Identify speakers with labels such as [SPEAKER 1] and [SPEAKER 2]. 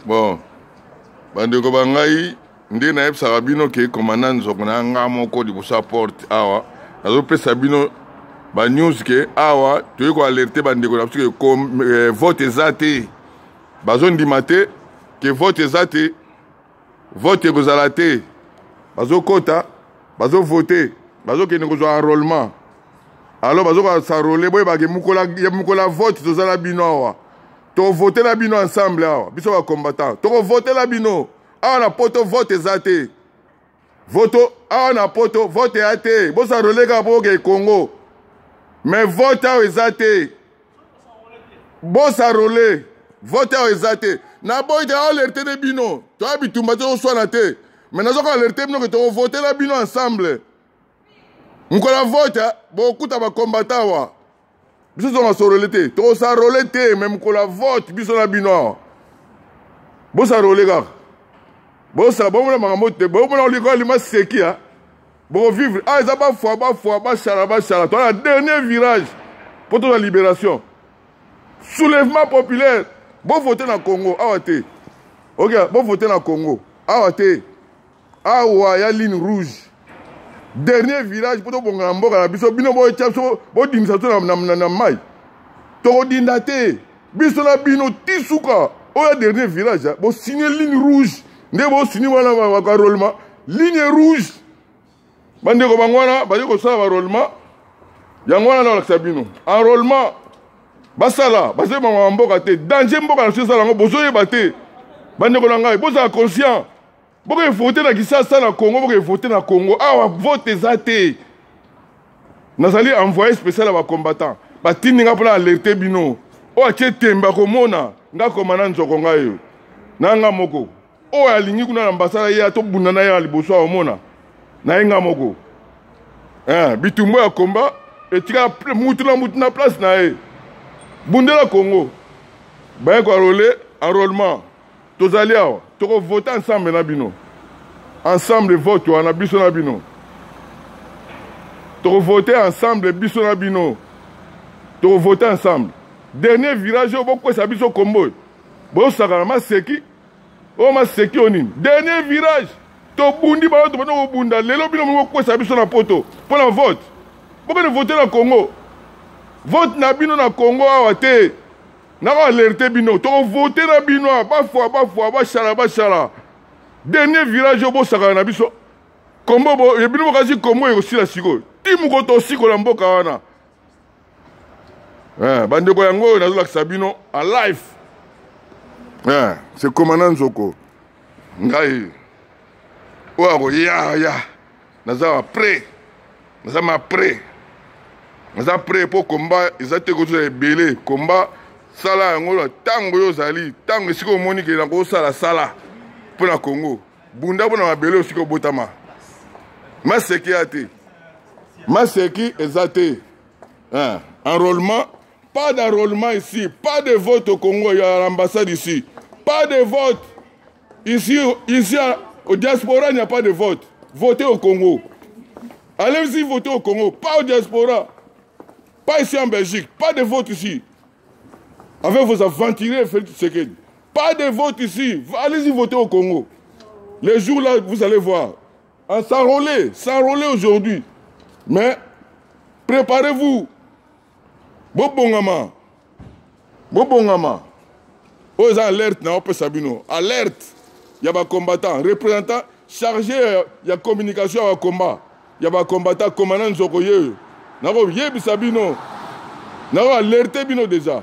[SPEAKER 1] Bon, bandeko bangai nde na yebisaka bino ke commandant nzoko na nga moko liboso porte awa azopesa bino ba news ke awa toyei koalerte bandeko na biso ke vote eza te bazondima te ke vote eza te vote ekozala te bazokota bazovote bazokende kozwa enrôlement alors bazokosanrole boyebake mukola vote tozala bino awa tovotela bino ensemble awa biso bacombattant tokovotela bino awa na poto vote eza te voto awa na poto vote eza te bosanrole kaka po okei Congo mais vote awa eza te bosanrole vote awa eza te na boyi te aolerte de bino toya bitumba te oswana te mais nazoka alerte bino ke tokovotela bino ensemble mukola vote bokuta bacombattant awa biso zonga sorole te tokosarole te me mukola vote biso na bino awa bosarole kaka bomona makambo te bomona oliko alima seki bokovivre eza bafwa bashala toa na dernier virage mpo toza libération soulèvement populaire bovote na Congo awa te ok bovote na Congo awa te awa ya ligne rouge dernier village pour tobonga na mboka na biso bino boyetya biso bodimisa biso na mai tokodinda te biso na bino ti suka oyo dernier village bosigne ligne rouge nde bosigne wana bakarolema ligne rouge bandeko bango wana baye kosala barolema yango wana naolakisa bino enrôlement basala basali bango na mboka te danger mboka na biso esala yango bozoyeba te bandeko na ngai bozala conscient boke vote na Kisasa na Congo boke vote na Congo awa vote eza te nazali envoyé spécial à bacombattant batindi nga mpona alerte bino oyo atie tembe akomona nga komana nzoko ngai na nga moko oyo alingi kuna na mbasala ye tobunda na ye na liboso aomona na ye nga moko bitumbu ya komba etika mutu na place na ye bundela Congo baye koarole enrôlement tozali awa tokovote ensemble na bino ensemble vote wana biso na bino tokovote ensemble biso na bino tokovote ensemble dernier virage oyo bokwesa biso kombo bosaka na maseki oyo maseki o nini dernier virage tobundi bayo tobanda kobunda lelo bino bokwesa biso na poto mpo na vote bokende vote na Congo vote na bino na Congo awa te nako alerte bino tokovote na bino bafwa bashala dernier village oyo bosakana na biso kombo bino bokasi kombo ekosila sikoyo ti moko tosikola mboka wana bandeko yango oyo nazolakisa bino en live c'est commandant Nzoko ngai oyo akoyaya naza prêt mpo komba eza te kozala ebele komba sala yango ntango oyo ozali ntango esika omoni ke nakosala sala mpo na Congo bunda mpo na mabele osika obotama maseki ya te maseki eza te enrôlement pas d'enrôlement ici pas de vote au Congo il y a l'ambassade ici pas de vote ici au diaspora il n'y a pas de vote votez au Congo allez-y voter au Congo pas au diaspora pas ici en Belgique pas de vote ici avec vos aventuriers, pas de vote ici. Allez-y voter au Congo. Les jours là, vous allez voir. S'enrôler aujourd'hui. Mais préparez-vous. Bobongama. Aux alertes, na ope sabino. Alerte. Il y a des combattants, représentants chargés de communication à combat. Il y a des combattants, commandant Nzokoye. Nako yebi sabino. Nako alerte bino déjà.